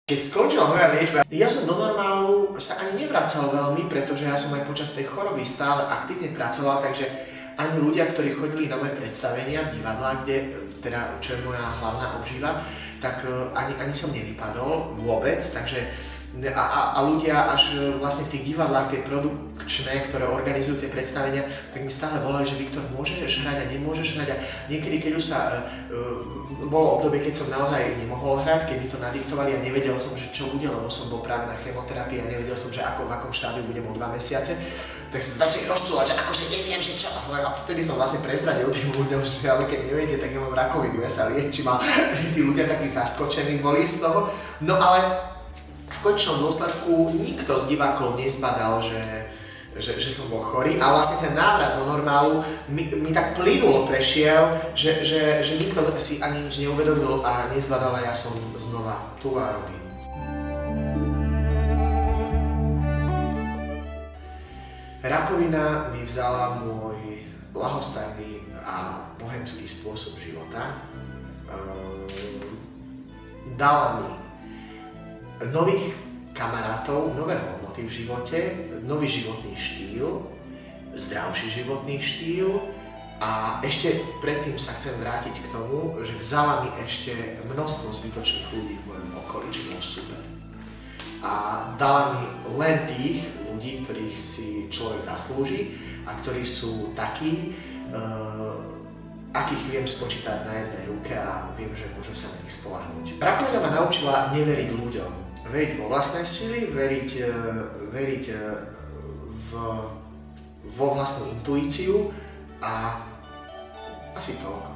Keď skončila moja liečba, ja som do normálu sa ani nevracal veľmi, pretože ja som aj počas tej choroby stále aktívne pracoval, takže ani ľudia, ktorí chodili na moje predstavenia v divadlách, teda, čo je moja hlavná obživa, tak ani som nevypadol vôbec, takže a ľudia až vlastne v tých divadlách, tie produkčné, ktoré organizujú tie predstavenia, tak mi stále volali, že Viktor, môžeš hrať a nemôžeš hrať. A niekedy, keď už bolo obdobie, keď som naozaj nemohol hrať, keď mi to nadiktovali a nevedel som, že čo bude, lebo som bol práve na chemoterapii a nevedel som, že v akom štádiu budem o 2 mesiace, tak sa začali rozčúvať, že akože neviem, že čo. A vtedy som vlastne prezradil tým ľuďom, že ale keď neviete, tak ja mám rakovinu, ja sa liečím a tí ľudia takí zaskočení boli z toho. No ale v konečnom dôsledku nikto z divákov nezbadal, že som bol chorý a vlastne ten návrat do normálu mi tak plynulo prešiel, že nikto si ani nič neuvedomil a nezbadal a ja som znova tu a robím. Rakovina mi vzala môj ľahostajný a bohemský spôsob života. Dala mi nových kamarátov, nové hodnoty v živote, nový životný štýl, zdravší životný štýl a ešte predtým sa chcem vrátiť k tomu, že vzala mi ešte množstvo zbytočných ľudí v mojom okolí, čo bolo super. A dala mi len tých ľudí, ktorých si človek zaslúži a ktorí sú takí, akých viem spočítať na jednej ruke a viem, že môžem sa na nich spoľahnúť. Rakovina ma naučila neveriť ľuďom. Veriť vo vlastné sily, veriť vo vlastnú intuíciu a asi toľko.